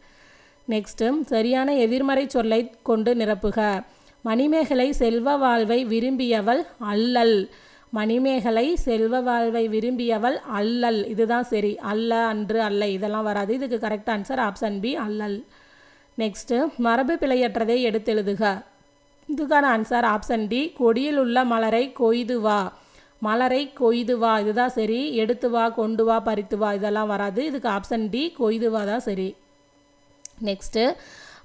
நெக்ஸ்ட்டு, சரியான எதிர்மறை சொல்லை கொண்டு நிரப்புக. மணிமேகலை செல்வ வாழ்வை விரும்பியவள் அல்லல். மணிமேகலை செல்வ வாழ்வை விரும்பியவள் அல்லல், இதுதான் சரி. அல்ல, அன்று, அல்ல இதெல்லாம் வராது. இதுக்கு கரெக்ட் ஆன்சர் ஆப்ஷன் பி அல்லல். நெக்ஸ்ட்டு, மரபு பிழையற்றதை எடுத்தெழுதுக. இதுக்கான ஆன்சர் ஆப்ஷன் டி கொடியில் உள்ள மலரை கொய்து வா. மலரை கொய்து வா, இதுதான் சரி. எடுத்து வா, கொண்டு வா, பறித்து வா இதெல்லாம் வராது. இதுக்கு ஆப்ஷன் டி கொய்து வா தான் சரி. நெக்ஸ்ட்டு,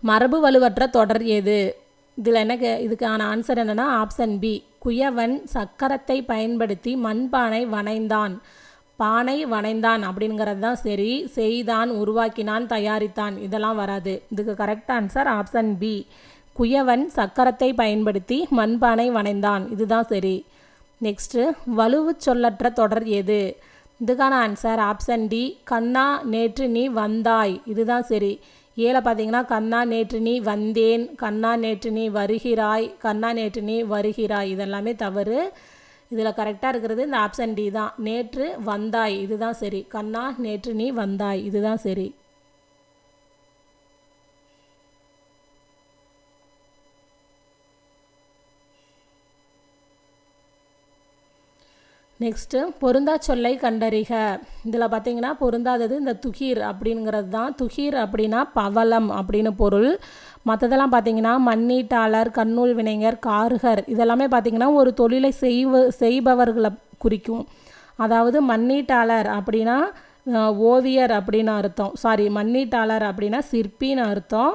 மரபு வலுவற்ற தொடர் எது? இதில் என்ன இதுக்கான ஆன்சர் என்னென்னா ஆப்ஷன் பி குயவன் சக்கரத்தை பயன்படுத்தி மண்பானை வனைந்தான். பானை வனைந்தான் அப்படிங்கிறது தான் சரி. செய்தான், உருவாக்கினான், தயாரித்தான் இதெல்லாம் வராது. இதுக்கு கரெக்ட் ஆன்சர் ஆப்ஷன் பி குயவன் சக்கரத்தை பயன்படுத்தி மண்பானை வனைந்தான், இதுதான் சரி. நெக்ஸ்ட்டு, வலுவு சொல்லற்ற தொடர் எது? இதுக்கான ஆன்சர் ஆப்ஷன் டி கண்ணா நேற்று நீ வந்தாய், இதுதான் சரி. ஏல பார்த்தீங்கன்னா கண்ணா நேற்று நீ வந்தேன், கண்ணா நேற்று நீ வருகிறாய், கண்ணா நேற்று நீ வருகிறாய் இதெல்லாமே தவறு. இதில் கரெக்டாக இருக்கிறது இந்த ஆப்ஷன் டி தான், நேற்று வந்தாய், இதுதான் சரி. கண்ணா நேற்று நீ வந்தாய், இதுதான் சரி. நெக்ஸ்ட்டு, பொருந்தா சொல்லை கண்டறிக. இதில் பார்த்தீங்கன்னா பொருந்தாதது இந்த துகீர் அப்படிங்கிறது தான். துகீர் அப்படின்னா பவளம் அப்படின்னு பொருள். மற்றதெல்லாம் பார்த்தீங்கன்னா மண்ணீட்டாளர், கண்ணூல் வினைஞர், காருகர் இதெல்லாமே பார்த்தீங்கன்னா ஒரு தொழிலை செய்பவர்களை குறிக்கும். அதாவது மண்ணீட்டாளர் அப்படின்னா ஓவியர் அப்படின்னு அர்த்தம். மண்ணீட்டாளர் அப்படின்னா சிற்பின்னு அர்த்தம்.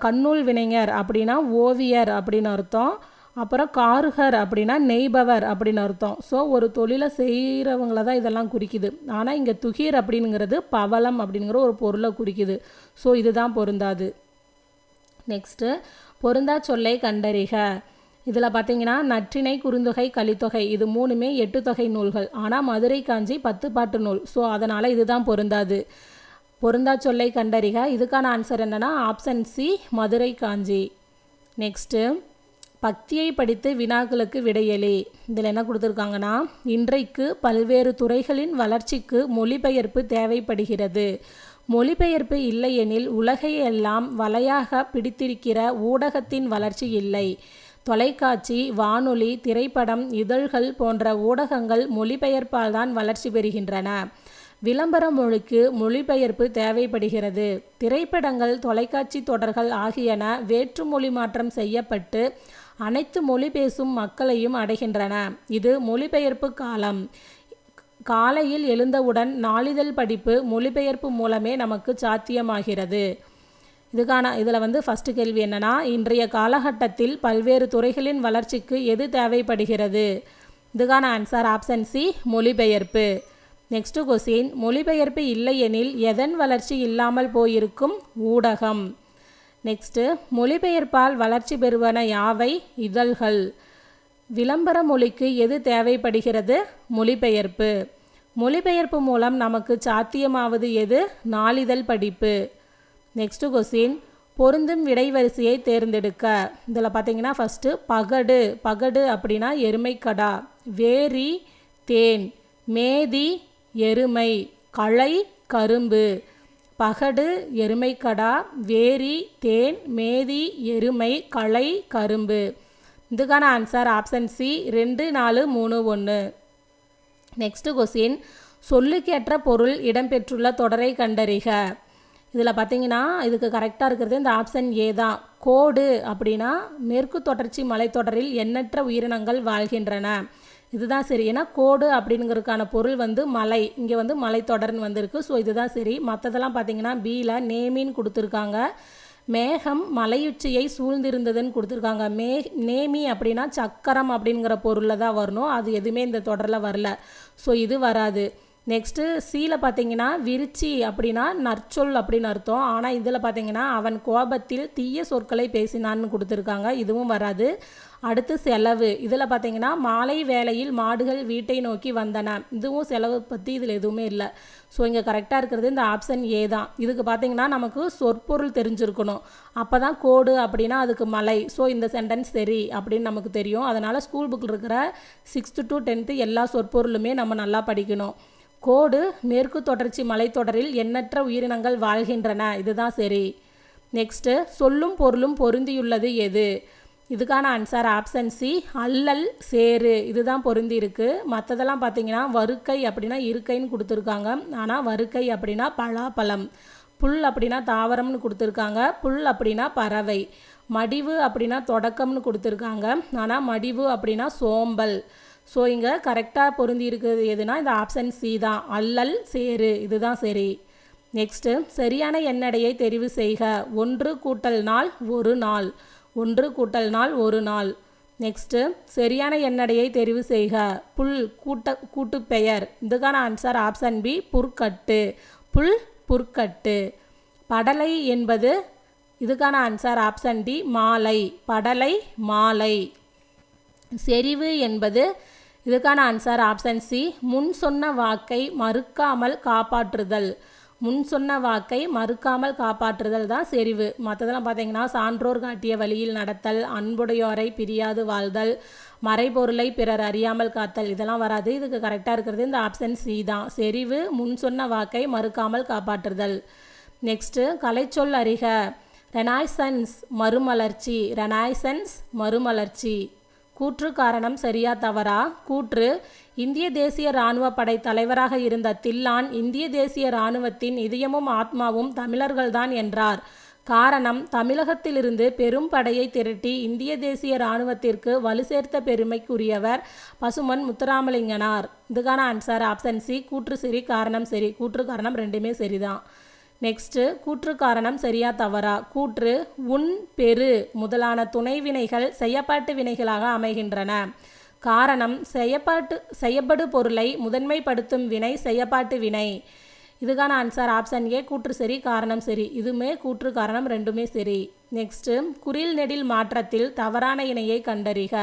கண்ணூல் வினைஞர் அப்படின்னா ஓவியர் அப்படின்னு அர்த்தம். அப்புறம் காருகர் அப்படின்னா நெய்பவர் அப்படின்னு அர்த்தம். ஸோ ஒரு தொழிலை செய்கிறவங்கள தான் இதெல்லாம் குறிக்குது. ஆனால் இங்கே துகீர் அப்படிங்கிறது பவளம் அப்படிங்கிற ஒரு பொருளை குறிக்குது. ஸோ இதுதான் பொருந்தாது. நெக்ஸ்ட்டு, பொருந்தா சொல்லை கண்டறிக. இதில் பார்த்தீங்கன்னா நற்றிணை, குறுந்தொகை, கலித்தொகை இது மூணுமே 8 தொகை நூல்கள். ஆனால் மதுரை காஞ்சி 10 பாட்டு நூல். ஸோ அதனால் இதுதான் பொருந்தாது. பொருந்தா சொல்லை கண்டறிக. இதுக்கான ஆன்சர் என்னென்னா ஆப்ஷன் சி மதுரை காஞ்சி. நெக்ஸ்ட்டு, பக்தியை படித்து வினாக்களுக்கு விடையளி. இதில் என்ன கொடுத்துருக்காங்கன்னா, இன்றைக்கு பல்வேறு துறைகளின் வளர்ச்சிக்கு மொழிபெயர்ப்பு தேவைப்படுகிறது. மொழிபெயர்ப்பு இல்லையெனில் உலகையெல்லாம் வலையாக பிடித்திருக்கிற ஊடகத்தின் வளர்ச்சி இல்லை. தொலைக்காட்சி, வானொலி, திரைப்படம், இதழ்கள் போன்ற ஊடகங்கள் மொழிபெயர்ப்பால் தான் வளர்ச்சி பெறுகின்றன. விளம்பர மொழிக்கு மொழிபெயர்ப்பு தேவைப்படுகிறது. திரைப்படங்கள், தொலைக்காட்சி தொடர்கள் ஆகியன வேற்று மொழி மாற்றம் செய்யப்பட்டு அனைத்து மொழி பேசும் மக்களையும் அடைகின்றன. இது மொழிபெயர்ப்பு காலம். காலையில் எழுந்தவுடன் நாளிதழ் படிப்பு மொழிபெயர்ப்பு மூலமே நமக்கு சாத்தியமாகிறது. இதில் வந்து ஃபஸ்ட்டு கேள்வி என்னென்னா, இன்றைய காலகட்டத்தில் பல்வேறு துறைகளின் வளர்ச்சிக்கு எது தேவைப்படுகிறது? இதுக்கான ஆன்சர் ஆப்ஷன் சி, மொழிபெயர்ப்பு. நெக்ஸ்ட்டு கொஸ்டின், மொழிபெயர்ப்பு இல்லையெனில் எதன் வளர்ச்சி இல்லாமல் போயிருக்கும்? ஊடகம். நெக்ஸ்ட்டு, மொழிபெயர்ப்பால் வளர்ச்சி பெறுவன யாவை? இதழ்கள். விளம்பர மொழிக்கு எது தேவைப்படுகிறது? மொழிபெயர்ப்பு. மொழிபெயர்ப்பு மூலம் நமக்கு சாத்தியமாவது எது? நாளிதழ் படிப்பு. நெக்ஸ்ட்டு கொஸ்டின், பொருந்தும் விடைவரிசையை தேர்ந்தெடுக்க. இதில் பார்த்தீங்கன்னா ஃபஸ்ட்டு பகடு அப்படின்னா எருமைக்கடா, வேரி தேன், மேதி எருமை, களை கரும்பு. பகடு எருமைக்கடா, வேரி தேன், மேதி எருமை, களை கரும்பு. இதுக்கான answer option C 2, 4, 3, 1. Next question, சொல்லுக்கேற்ற பொருள் இடம்பெற்றுள்ள தொடரை கண்டறிக. இதில் பார்த்தீங்கன்னா இதுக்கு கரெக்டாக இருக்கிறது இந்த ஆப்ஷன் ஏ தான். கோடு அப்படின்னா மேற்கு தொடர்ச்சி மலைத்தொடரில் எண்ணற்ற உயிரினங்கள் வாழ்கின்றன. இதுதான் சரி. ஏன்னா கோடு அப்படிங்கிறதுக்கான பொருள் வந்து மலை, இங்கே வந்து மலைத்தொடர்னு வந்திருக்கு. ஸோ இதுதான் சரி. மற்றதெல்லாம் பார்த்தீங்கன்னா பியில் நேமின்னு கொடுத்துருக்காங்க. மேகம் மலையுச்சியை சூழ்ந்திருந்ததுன்னு கொடுத்துருக்காங்க. நேமி அப்படின்னா சக்கரம் அப்படிங்கிற பொருளில் தான் வரணும். அது எதுவுமே இந்த தொடரில் வரல. ஸோ இது வராது. நெக்ஸ்ட்டு சீல பார்த்தீங்கன்னா விரிச்சி அப்படின்னா நற்சொல் அப்படின்னு அர்த்தம். ஆனால் இதில் பார்த்தீங்கன்னா அவன் கோபத்தில் தீய சொற்களை பேசினான்னு கொடுத்துருக்காங்க. இதுவும் வராது. அடுத்து செலவு. இதில் பார்த்தீங்கன்னா மாலை வேளையில் மாடுகள் வீட்டை நோக்கி வந்தன. இதுவும் செலவு பற்றி இதில் எதுவுமே இல்லை. ஸோ இங்கே கரெக்டாக இருக்கிறது இந்த ஆப்ஷன் ஏ தான். இதுக்கு பார்த்தீங்கன்னா நமக்கு சொற்பொருள் தெரிஞ்சிருக்கணும். அப்போ தான் கோடு அப்படின்னா அதுக்கு மலை. ஸோ இந்த சென்டென்ஸ் சரி அப்படின்னு நமக்கு தெரியும். அதனால் ஸ்கூல் புக்கில் இருக்கிற 6th to 10th எல்லா சொற்பொருளுமே நம்ம நல்லா படிக்கணும். கோடு மேற்கு தொடர்ச்சி மலைத்தொடரில் எண்ணற்ற உயிரினங்கள் வாழ்கின்றன. இதுதான் சரி. நெக்ஸ்ட்டு, சொல்லும் பொருளும் பொருந்தியுள்ளது எது? இதுக்கான ஆன்சர் ஆப்ஷன் சி, அல்லல் சேரு. இதுதான் பொருந்தி இருக்குது. மற்றதெல்லாம் பார்த்தீங்கன்னா வருக்கை அப்படின்னா இருக்கைன்னு கொடுத்துருக்காங்க. ஆனால் வருக்கை அப்படின்னா பலாப்பழம். புல் அப்படின்னா தாவரம்னு கொடுத்துருக்காங்க. புல் அப்படின்னா பறவை. மடிவு அப்படின்னா தொடக்கம்னு கொடுத்துருக்காங்க. ஆனால் மடிவு அப்படின்னா சோம்பல். ஸோ இங்கே கரெக்டாக பொருந்தி இருக்கிறது எதுனா இந்த ஆப்ஷன் சி தான், அல்லல் சேரு. இதுதான் சரி. நெக்ஸ்ட்டு, சரியான எண்ணடையை தெரிவு செய்க. 1 கூட்டல் நாள் 1 நாள். 1 கூட்டல் நாள் 1 நாள். நெக்ஸ்ட்டு, சரியான எண்ணடையை தெரிவு செய்க. புல் கூட்டுப்பெயர். இதுக்கான ஆன்சர் ஆப்ஷன் பி, புற்கட்டு. புல் புற்கட்டு. படலை என்பது. இதுக்கான ஆன்சர் ஆப்ஷன் டி, மாலை. படலை மாலை. செறிவு என்பது. இதுக்கான ஆன்சர் ஆப்ஷன் சி, முன் சொன்ன வாக்கை மறுக்காமல் காப்பாற்றுதல். முன் சொன்ன வாக்கை மறுக்காமல் காப்பாற்றுதல் தான் செறிவு. மற்றதெல்லாம் பார்த்தீங்கன்னா சான்றோர் காட்டிய வழியில் நடத்தல், அன்புடையோரை பிரியாது வாழ்தல், மறைபொருளை பிறர் அறியாமல் காத்தல். இதெல்லாம் வராது. இதுக்கு கரெக்டாக இருக்கிறது இந்த ஆப்ஷன் சி தான். செறிவு முன் சொன்ன வாக்கை மறுக்காமல் காப்பாற்றுதல். நெக்ஸ்ட்டு, கலைச்சொல் அறிக. ரெனாய்சன்ஸ் மறுமலர்ச்சி. ரெனாய்சன்ஸ் மறுமலர்ச்சி. கூற்று காரணம் சரியா தவறா? கூற்று, இந்திய தேசிய இராணுவ படை தலைவராக இருந்த தில்லான் இந்திய தேசிய இராணுவத்தின் இதயமும் ஆத்மாவும் தமிழர்கள்தான் என்றார். காரணம், தமிழகத்திலிருந்து பெரும் படையை திரட்டி இந்திய தேசிய இராணுவத்திற்கு வலு சேர்த்த பெருமைக்குரியவர் பசுமன் முத்துராமலிங்கனார். இதுக்கான ஆன்சர் ஆப்ஷன் சி, கூற்று சரி காரணம் சரி. கூற்று காரணம் ரெண்டுமே சரிதான். நெக்ஸ்ட்டு, கூற்று காரணம் சரியா தவறா? கூற்று, உன் பெரு முதலான துணை வினைகள் செய்யப்பாட்டு வினைகளாக அமைகின்றன. காரணம், செய்யப்படு பொருளை முதன்மைப்படுத்தும் வினை செய்யப்பாட்டு வினை. இதுக்கான ஆன்சர் ஆப்ஷன் ஏ, கூற்று சரி காரணம் சரி. இதுவுமே கூற்று காரணம் ரெண்டுமே சரி. நெக்ஸ்ட்டு, குறில் நெடில் மாற்றத்தில் தவறான இணையை கண்டறிக.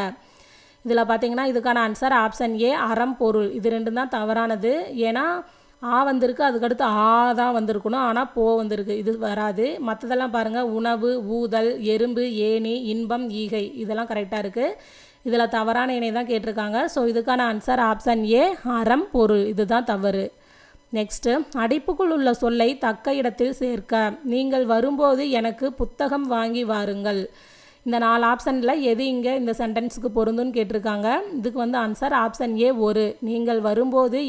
இதில் பார்த்தீங்கன்னா இதுக்கான ஆன்சர் ஆப்ஷன் ஏ, அறம் பொருள். இது ரெண்டும் தான் தவறானது. ஏன்னா ஆ வந்திருக்கு, அதுக்கடுத்து ஆ தான் வந்திருக்கணும். ஆனால் போ வந்திருக்கு. இது வராது. மற்றதெல்லாம் பாருங்கள், உணவு, ஊதல், எறும்பு, ஏணி, இன்பம், ஈகை. இதெல்லாம் கரெக்டாக இருக்குது. இதில் தவறான இணை தான் கேட்டிருக்காங்க. ஸோ இதுக்கான ஆன்சர் ஆப்ஷன் ஏ, அறம் பொருள். இதுதான் தவறு. நெக்ஸ்ட்டு, அடைப்புக்குள் உள்ள சொல்லை தக்க இடத்தில் சேர்க்க. நீங்கள் வரும்போது எனக்கு புத்தகம் வாங்கி வாருங்கள். இந்த 4 ஆப்ஷனில் எது இங்கே இந்த சென்டென்ஸுக்கு பொருந்துன்னு கேட்டிருக்காங்க. இதுக்கு வந்து ஆன்சர் ஆப்ஷன் ஏ, ஒரு. நீங்கள் வரும்போது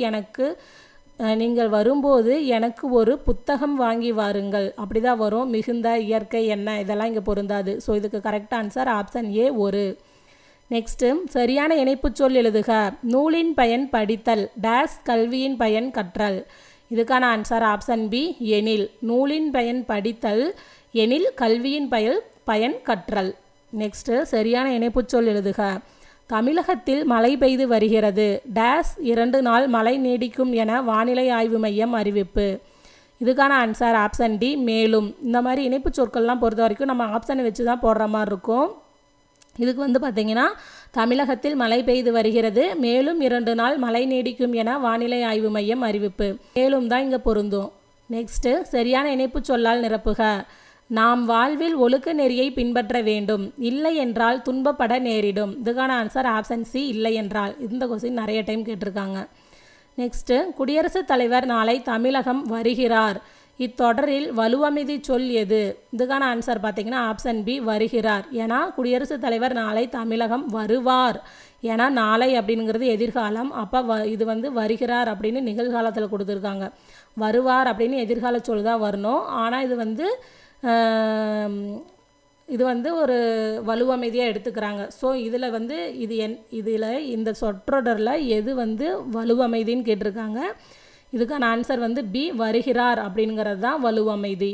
எனக்கு ஒரு புத்தகம் வாங்கி வாருங்கள். அப்படி தான் வரும். மிகுந்த, இயற்கை, என்ன இதெல்லாம் இங்கே பொருந்தாது. ஸோ இதுக்கு கரெக்ட் ஆன்சர் ஆப்ஷன் ஏ, ஒரு. நெக்ஸ்ட்டு, சரியான இணைப்பு சொல் எழுதுக. நூலின் பயன் படித்தல், டேஸ் கல்வியின் பயன் கற்றல். இதுக்கான ஆன்சர் ஆப்ஷன் பி, எனில். நூலின் பயன் படித்தல், எனில் கல்வியின் பயன் கற்றல். நெக்ஸ்ட்டு சரியான இணைப்புச்சொல் எழுதுக. தமிழகத்தில் மழை பெய்து வருகிறது. டேஸ் 2 நாள் மழை நீடிக்கும் என வானிலை ஆய்வு மையம் அறிவிப்பு. இதுக்கான ஆன்சர் ஆப்ஷன் டி மேலும். இந்த மாதிரி இணைப்பு சொற்கள்லாம் பொறுத்த வரைக்கும் நம்ம ஆப்ஷனை வச்சு தான் போடுற மாதிரி இருக்கும். இதுக்கு வந்து பார்த்திங்கன்னா தமிழகத்தில் மழை பெய்து வருகிறது, மேலும் 2 நாள் மழை நீடிக்கும் என வானிலை ஆய்வு மையம் அறிவிப்பு. மேலும் தான் இங்கே பொருந்தும். நெக்ஸ்ட்டு சரியான இணைப்பு சொல்லால் நிரப்புக. நாம் வாழ்வில் ஒழுக்க நெறியை பின்பற்ற வேண்டும், இல்லை என்றால் துன்பப்பட நேரிடும். இதுக்கான ஆன்சர் ஆப்ஷன் சி இல்லை என்றால். இந்த கொஸ்டின் நிறைய டைம் கேட்டிருக்காங்க. நெக்ஸ்ட்டு குடியரசுத் தலைவர் நாளை தமிழகம் வருகிறார். இத்தொடரில் வலுவமைதி சொல் எது? இதுக்கான ஆன்சர் பார்த்திங்கன்னா ஆப்ஷன் பி வருகிறார். ஏன்னா குடியரசுத் தலைவர் நாளை தமிழகம் வருவார். ஏன்னா நாளை அப்படிங்கிறது எதிர்காலம். அப்போ இது வந்து வருகிறார் அப்படின்னு நிகழ்காலத்தில் கொடுத்துருக்காங்க. வருவார் அப்படின்னு எதிர்கால சொல் தான் வரணும். ஆனால் இது வந்து ஒரு வலுவமைதியாக எடுத்துக்கிறாங்க. ஸோ இதில் வந்து இதில் இந்த சொற்றொடரில் எது வந்து வலுவமைதின்னு கேட்டிருக்காங்க. இதுக்கான ஆன்சர் வந்து பி வருகிறார் அப்படிங்கிறது தான் வலுவமைதி.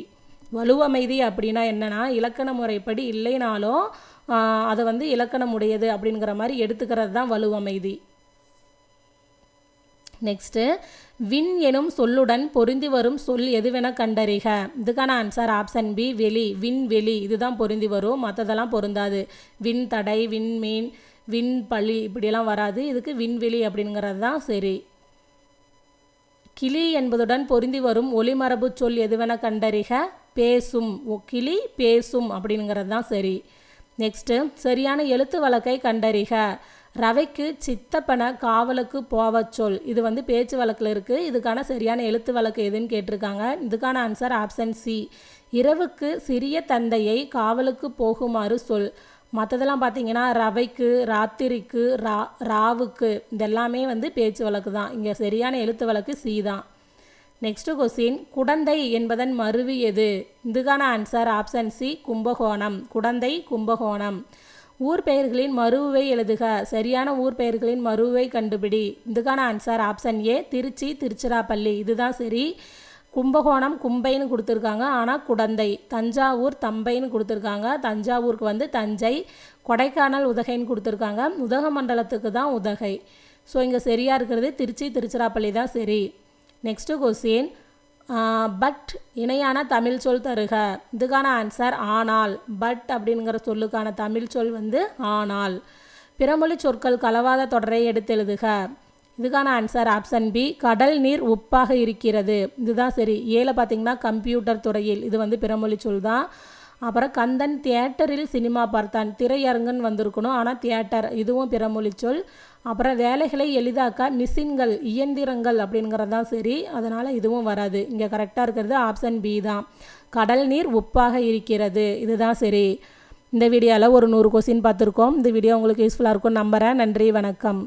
வலுவமைதி அப்படின்னா என்னென்னா இலக்கண முறைப்படி இல்லைனாலும் அதை வந்து இலக்கணமுடையது அப்படிங்கிற மாதிரி எடுத்துக்கிறது தான் வலுவமைதி. நெக்ஸ்ட்டு விண் எனும் சொல்லுடன் பொருந்தி வரும் சொல் எதுவென கண்டறிக. இதுக்கான ஆன்சர் ஆப்ஷன் பி வெளி. விண்வெளி இதுதான் பொருந்தி வரும், மற்றதெல்லாம் பொருந்தாது. விண் தடை, விண்மீன், விண்பழி இப்படியெல்லாம் வராது. இதுக்கு விண்வெளி அப்படிங்கிறது தான் சரி. கிளி என்பதுடன் பொருந்தி வரும் ஒளிமரபு சொல் எதுவென கண்டறிக. பேசும். கிளி பேசும் அப்படிங்கிறது தான் சரி. நெக்ஸ்ட்டு சரியான எழுத்து வழக்கை கண்டறிக. ரவைக்கு சித்தப்பன காவலுக்கு போவச் சொல். இது வந்து பேச்சு வழக்கில் இருக்குது. இதுக்கான சரியான எழுத்து வழக்கு எதுன்னு கேட்டிருக்காங்க. இதுக்கான ஆன்சர் ஆப்ஷன் சி. இரவுக்கு சிறிய தந்தையை காவலுக்கு போகுமாறு சொல். மற்றதெல்லாம் பார்த்தீங்கன்னா ரவைக்கு, ராத்திரிக்கு, ராவுக்கு இதெல்லாமே வந்து பேச்சு வழக்கு தான். இங்கே சரியான எழுத்து வழக்கு சி தான். நெக்ஸ்ட் கொஸ்டின் குடந்தை என்பதன் மருவி எது? இதுக்கான answer option C Kumbakonam. Kudanthai Kumbakonam. ஊர் பெயர்களின் மருவை எழுதுக. சரியான ஊர் பெயர்களின் மருவை கண்டுபிடி. இதுக்கான answer option A Trichy, Tiruchirappalli இதுதான் சரி. கும்பகோணம் கும்பைன்னு கொடுத்துருக்காங்க, ஆனால் குடந்தை. தஞ்சாவூர் தம்பைன்னு கொடுத்துருக்காங்க, தஞ்சாவூருக்கு வந்து தஞ்சை. கொடைக்கானல் உதகைன்னு கொடுத்துருக்காங்க, உதகமண்டலத்துக்கு தான் உதகை. ஸோ இங்கே சரியாக இருக்கிறது திருச்சி, திருச்சிராப்பள்ளி தான் சரி. நெக்ஸ்ட்டு கொஸ்டின் பட் இணையான தமிழ் சொல் தருக. இதுக்கான ஆன்சர் ஆனால். பட் அப்படிங்கிற சொல்லுக்கான தமிழ் சொல் வந்து ஆனால். பிறமொழி சொற்கள் கலவாத தொடரை எடுத்து எழுதுக. இதுக்கான ஆன்சர் ஆப்ஷன் பி கடல் நீர் உப்பாக இருக்கிறது. இதுதான் சரி. ஏல பார்த்திங்கன்னா கம்ப்யூட்டர் துறையில் இது வந்து பிறமொழி சொல் தான். அப்புறம் கந்தன் தியேட்டரில் சினிமா பார்த்தான். திரையரங்குன்னு வந்திருக்கணும், ஆனால் தியேட்டர் இதுவும் பிறமொழி சொல். அப்புறம் வேலைகளை எளிதாக்க மிஷின்கள், இயந்திரங்கள் அப்படிங்கிறது தான் சரி. அதனால் இதுவும் வராது. இங்கே கரெக்டாக இருக்கிறது ஆப்ஷன் பி தான். கடல் நீர் உப்பாக இருக்கிறது இதுதான் சரி. இந்த வீடியோவில் ஒரு 100 கொஸ்டின் பார்த்துருக்கோம். இந்த வீடியோ உங்களுக்கு யூஸ்ஃபுல்லாக இருக்கும் நம்புகிறேன். நன்றி, வணக்கம்.